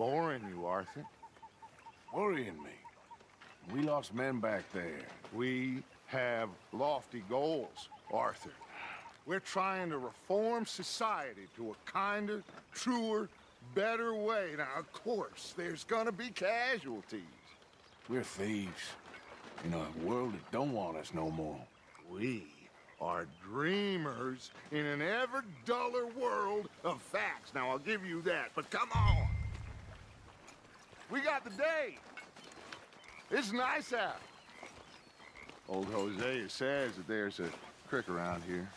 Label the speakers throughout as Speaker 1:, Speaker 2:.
Speaker 1: boring you, Arthur?
Speaker 2: Worrying me. We lost men back there.
Speaker 1: We have lofty goals, Arthur. We're trying to reform society to a kinder, truer, better way. Now, of course, there's gonna be casualties.
Speaker 2: We're thieves. In a world that don't want us no more.
Speaker 1: We are dreamers in an ever duller world of facts. Now, I'll give you that, but come on. We got the day. It's nice out. Old Hosea says that there's a creek around here.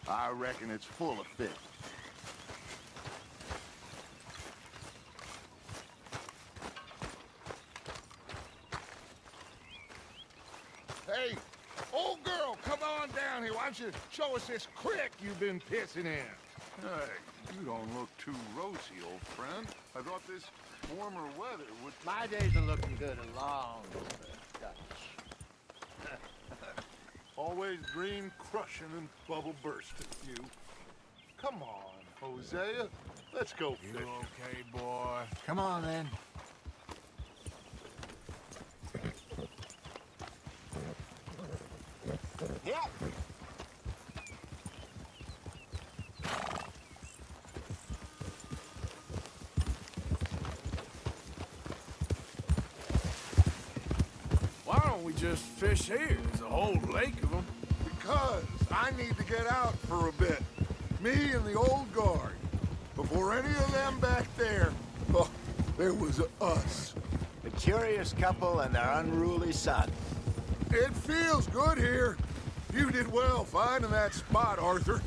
Speaker 1: I reckon it's full of fish. Hey, old girl, come on down here. Why don't you show us this creek you've been pissing in?
Speaker 3: Hey, you don't look too rosy, old friend. I thought this warmer weather would...
Speaker 4: My days are looking good along the Dutch.
Speaker 3: Always dream crushing and bubble bursting, you. Come on, Hosea. Let's go
Speaker 2: You
Speaker 3: fishing.
Speaker 2: okay, boy?
Speaker 4: Come on, then. Yeah.
Speaker 2: Why don't we just fish here? There's a whole lake of them.
Speaker 1: Because I need to get out for a bit. Me and the old guard. Before any of them back there, oh, there was us.
Speaker 4: The curious couple and their unruly son.
Speaker 1: It feels good here. You did well finding that spot, Arthur.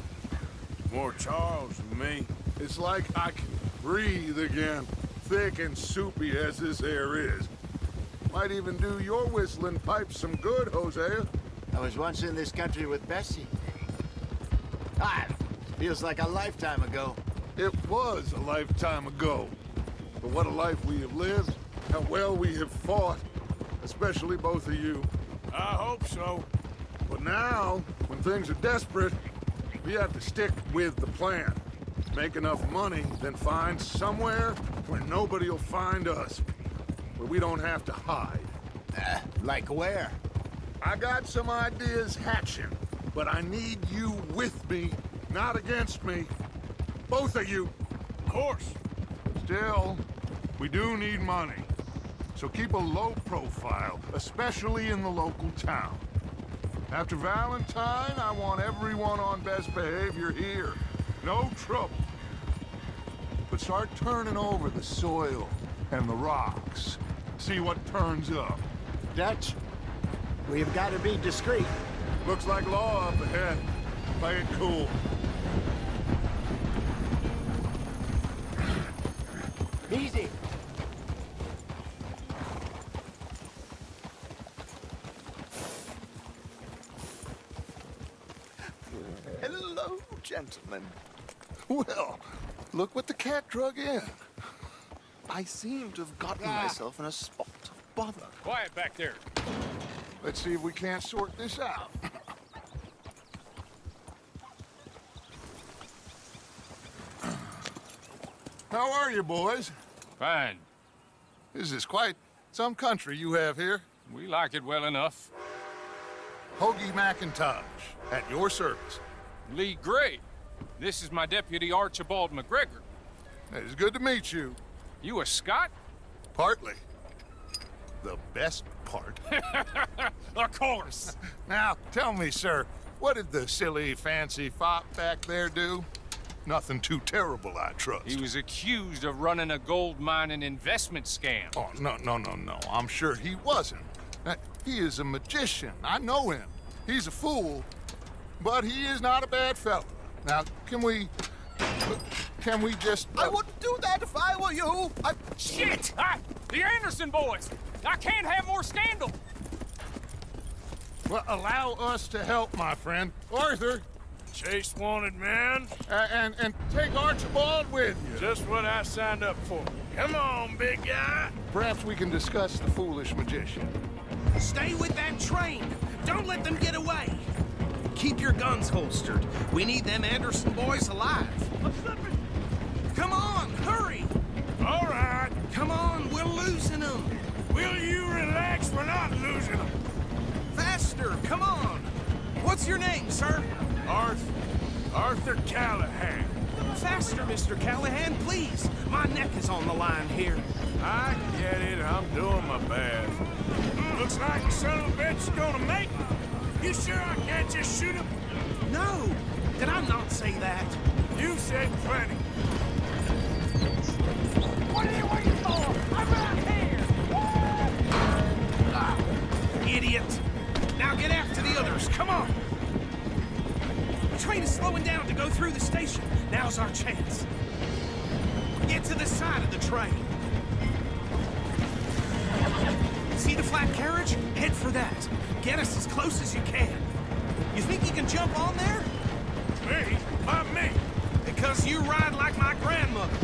Speaker 2: More Charles than me.
Speaker 1: It's like I can breathe again, thick and soupy as this air is. Might even do your whistling pipes some good, Hosea.
Speaker 4: I was once in this country with Bessie. Ah, feels like a lifetime ago.
Speaker 1: It was a lifetime ago. But what a life we have lived, how well we have fought, especially both of you.
Speaker 2: I hope so.
Speaker 1: But now, when things are desperate, we have to stick with the plan. Make enough money, then find somewhere where nobody will find us. Where we don't have to hide.
Speaker 4: Like where?
Speaker 1: I got some ideas hatching, but I need you with me, not against me. Both of you.
Speaker 2: Of course.
Speaker 1: Still, we do need money. So keep a low profile, especially in the local town. After Valentine, I want everyone on best behavior here. No trouble. But start turning over the soil and the rocks. See what turns up.
Speaker 4: Dutch, we've got to be discreet.
Speaker 1: Looks like law up ahead. Play it cool.
Speaker 4: Easy.
Speaker 1: Hello, gentlemen. Well, look what the cat drug in. I seem to have gotten myself in a spot of bother.
Speaker 5: Quiet back there.
Speaker 1: Let's see if we can't sort this out. How are you, boys?
Speaker 5: Fine.
Speaker 1: This is quite some country you have here.
Speaker 5: We like it well enough.
Speaker 1: Hoagie McIntosh, at your service.
Speaker 5: Lee Gray. This is my deputy Archibald McGregor.
Speaker 1: It's good to meet you.
Speaker 5: You a Scot?
Speaker 1: Partly. The best part.
Speaker 5: Of course.
Speaker 1: Now, tell me, sir, what did the silly, fancy fop back there do? Nothing too terrible, I trust.
Speaker 5: He was accused of running a gold mining investment scam.
Speaker 1: Oh, no. I'm sure he wasn't. He is a magician. I know him. He's a fool, but he is not a bad fellow. Now, can we just...
Speaker 4: I wouldn't do that if I were you.
Speaker 5: Shit! The Anderson boys! I can't have more scandal!
Speaker 1: Well, allow us to help, my friend. Arthur,
Speaker 2: Chase wanted man.
Speaker 1: and take Archibald with you.
Speaker 2: Just what I signed up for. Come on, big guy.
Speaker 1: Perhaps we can discuss the foolish magician.
Speaker 6: Stay with that train. Don't let them get away. Keep your guns holstered. We need them Anderson boys alive. Come on, hurry.
Speaker 2: All right.
Speaker 6: Come losing them.
Speaker 2: Will you relax? We're not losing them.
Speaker 6: Faster, come on. What's your name, sir?
Speaker 2: Arthur Callahan.
Speaker 6: Faster, Mr. Callahan, please. My neck is on the line here.
Speaker 2: I get it. I'm doing my best. Looks like the son of a bitch is gonna make me. You sure I can't just shoot him?
Speaker 6: No, did I not say that?
Speaker 2: You said plenty.
Speaker 5: What are you waiting for? I'm right here!
Speaker 6: Idiot. Now get after the others, come on. The train is slowing down to go through the station. Now's our chance. Get to the side of the train. See the flat carriage? Head for that. Get us as close as you can. You think you can jump on there?
Speaker 2: Me? Why me?
Speaker 6: Because you ride like my grandmother.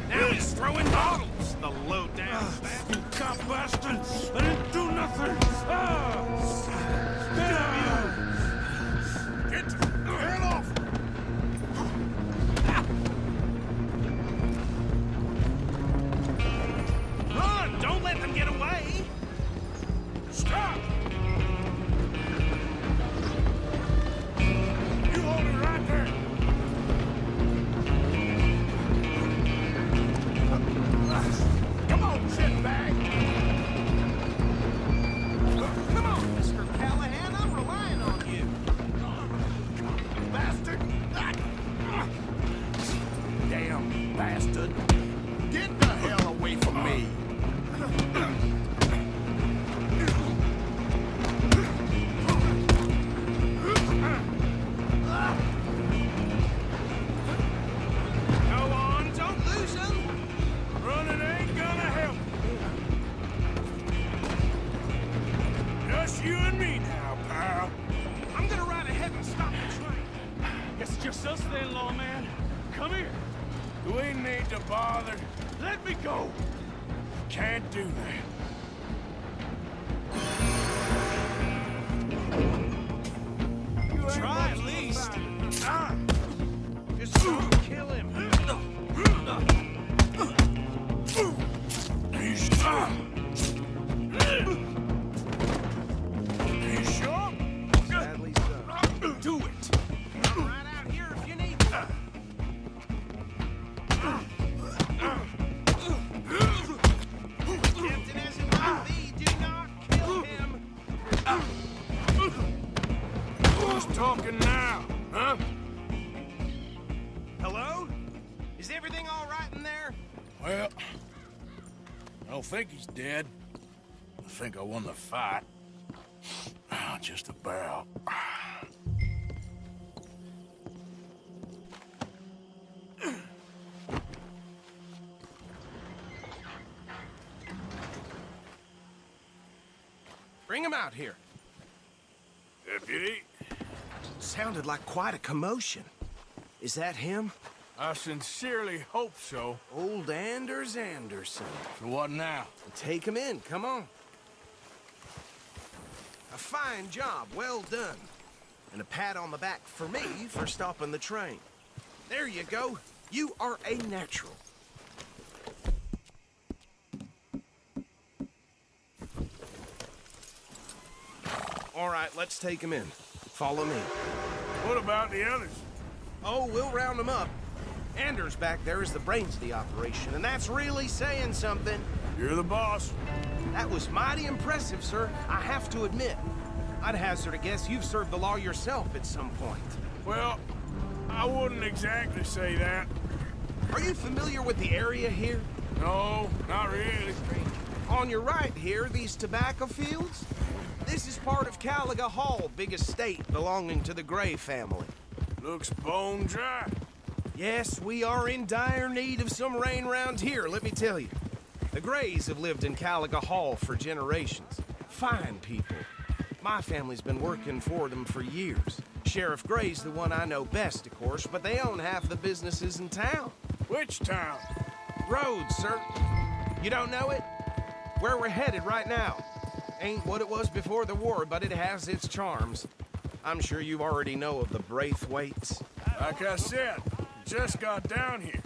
Speaker 6: Now he's throwing bottles, the low-down bastard.
Speaker 2: You cop bastard! I didn't do nothing! Damn you! Get the hell off!
Speaker 6: Run! Don't let them get away!
Speaker 2: Stop! You hold it right there!
Speaker 1: Come on, shitbag!
Speaker 6: Come on, Mr. Callahan, I'm relying on you.
Speaker 1: Bastard!
Speaker 4: Damn bastard. Get the hell away from me.
Speaker 6: Go on, don't lose them.
Speaker 2: Running ain't gonna help. Just you and me now, pal.
Speaker 6: I'm gonna ride ahead and stop the train.
Speaker 5: Guess it's just us then, lawman. Come here.
Speaker 2: Do we need to bother?
Speaker 5: Let me go.
Speaker 2: Can't do that.
Speaker 6: Try at least.
Speaker 2: Ah!
Speaker 6: Just don't kill him.
Speaker 2: You sure?
Speaker 6: Sadly so. Do it. I'm right out here if you need me. Captain as it might be, do not kill him.
Speaker 2: Who's talking now? Huh?
Speaker 6: Hello? Is everything all right in there?
Speaker 2: Well, I don't think he's dead. I think I won the fight. Just about.
Speaker 6: Bring him out here.
Speaker 2: Deputy,
Speaker 6: Sounded like quite a commotion. Is that him?
Speaker 2: I sincerely hope so.
Speaker 6: Old Anders Anderson.
Speaker 2: So what now?
Speaker 6: Take him in, come on. A fine job, well done. And a pat on the back for me for stopping the train. There you go. You are a natural. All right, let's take him in. Follow me.
Speaker 2: What about the others?
Speaker 6: Oh, we'll round them up. Anders back there is the brains of the operation, and that's really saying something.
Speaker 2: You're the boss.
Speaker 6: That was mighty impressive, sir. I have to admit. I'd hazard a guess you've served the law yourself at some point.
Speaker 2: Well, I wouldn't exactly say that.
Speaker 6: Are you familiar with the area here?
Speaker 2: No, not really.
Speaker 6: On your right here, these tobacco fields? This is part of Caliga Hall, big estate belonging to the Gray family.
Speaker 2: Looks bone dry.
Speaker 6: Yes, we are in dire need of some rain round here, let me tell you. The Grays have lived in Caliga Hall for generations. Fine people. My family's been working for them for years. Sheriff Gray's the one I know best, of course, but they own half the businesses in town.
Speaker 2: Which town?
Speaker 6: Rhodes, sir. You don't know it? Where we're headed right now. Ain't what it was before the war, but it has its charms. I'm sure you already know of the Braithwaites.
Speaker 2: Like I said, just got down here.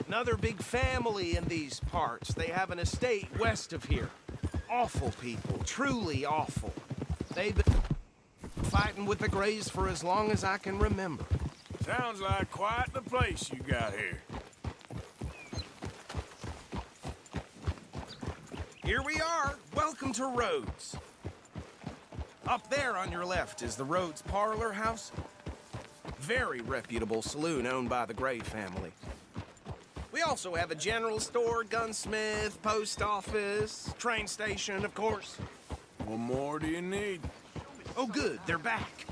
Speaker 6: Another big family in these parts. They have an estate west of here. Awful people, truly awful. They've been fighting with the Greys for as long as I can remember.
Speaker 2: Sounds like quite the place you got here.
Speaker 6: Here we are. Welcome to Rhodes. Up there on your left is the Rhodes Parlor House. Very reputable saloon owned by the Gray family. We also have a general store, gunsmith, post office, train station, of course.
Speaker 2: What more do you need?
Speaker 6: Oh, good, they're back.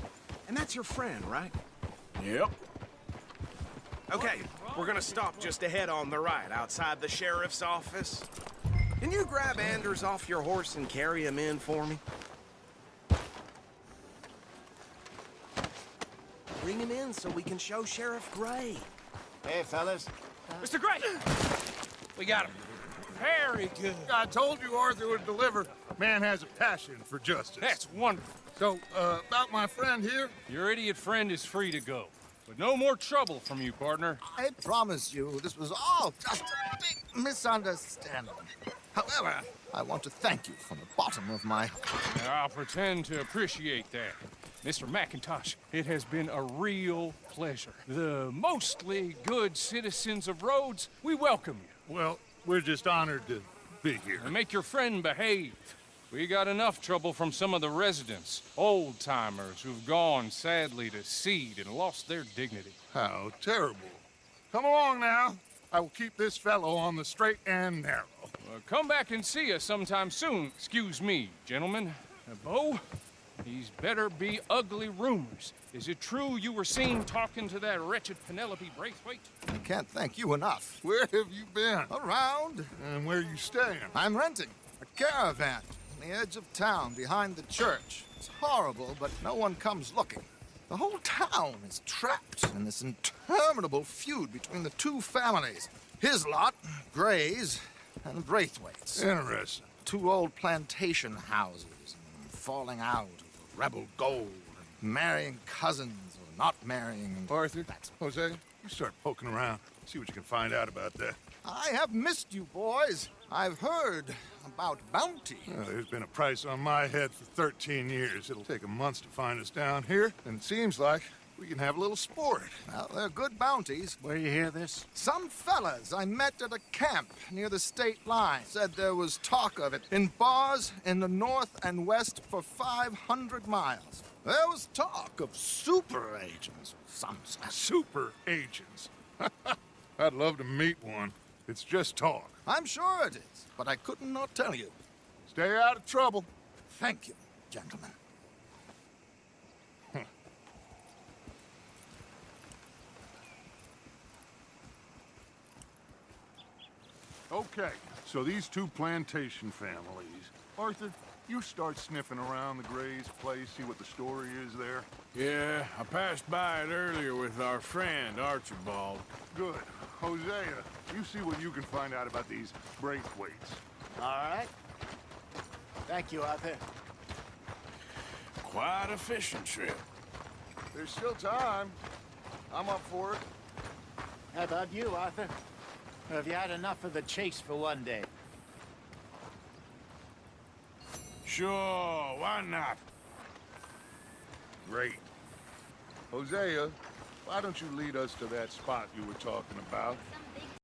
Speaker 6: And that's your friend, right?
Speaker 2: Yep.
Speaker 6: Okay, we're gonna stop just ahead on the right, outside the sheriff's office. Can you grab Anders off your horse and carry him in for me? Bring him in so we can show Sheriff Gray.
Speaker 4: Hey, fellas.
Speaker 5: Mr. Gray! We got him. Very good.
Speaker 1: I told you Arthur would deliver. Man has a passion for justice.
Speaker 5: That's wonderful.
Speaker 1: So, about my friend here?
Speaker 5: Your idiot friend is free to go. But no more trouble from you, partner.
Speaker 3: I promise you, this was all just a big misunderstanding. However, I want to thank you from the bottom of my heart.
Speaker 5: I'll pretend to appreciate that. Mr. McIntosh, it has been a real pleasure. The mostly good citizens of Rhodes, we welcome you.
Speaker 1: Well, we're just honored to be here.
Speaker 5: And make your friend behave. We got enough trouble from some of the residents, old-timers who've gone, sadly, to seed and lost their dignity.
Speaker 1: How terrible. Come along now. I will keep this fellow on the straight and narrow.
Speaker 5: Come back and see us sometime soon. Excuse me, gentlemen. Bo, these better be ugly rumors. Is it true you were seen talking to that wretched Penelope Braithwaite?
Speaker 3: I can't thank you enough.
Speaker 1: Where have you been?
Speaker 3: Around,
Speaker 1: And where you staying?
Speaker 3: I'm renting a caravan on the edge of town behind the church. It's horrible, but no one comes looking. The whole town is trapped in this interminable feud between the two families. His lot, Gray's, and Braithwaite's.
Speaker 1: Interesting.
Speaker 3: Two old plantation houses, falling out of rebel gold, and marrying cousins or not marrying.
Speaker 1: Arthur, Hosea, you start poking around. See what you can find out about that.
Speaker 3: I have missed you, boys. I've heard about bounty.
Speaker 1: Well, there's been a price on my head for 13 years. It'll take 'em months to find us down here, and it seems like we can have a little sport.
Speaker 3: Well, they're good bounties.
Speaker 1: Where you hear this?
Speaker 3: Some fellas I met at a camp near the state line said there was talk of it in bars in the north and west for 500 miles. There was talk of super agents, some said.
Speaker 1: Super agents. I'd love to meet one. It's just talk.
Speaker 3: I'm sure it is, but I couldn't not tell you.
Speaker 1: Stay out of trouble.
Speaker 3: Thank you, gentlemen.
Speaker 1: Okay, so these two plantation families. Arthur, you start sniffing around the Gray's place, see what the story is there.
Speaker 2: Yeah, I passed by it earlier with our friend, Archibald.
Speaker 1: Good. Hosea, you see what you can find out about these Braithwaites.
Speaker 4: All right. Thank you, Arthur.
Speaker 2: Quite a fishing trip.
Speaker 1: There's still time. I'm up for it.
Speaker 4: How about you, Arthur? Or have you had enough of the chase for one day?
Speaker 2: Sure, why not?
Speaker 1: Great. Hosea, why don't you lead us to that spot you were talking about?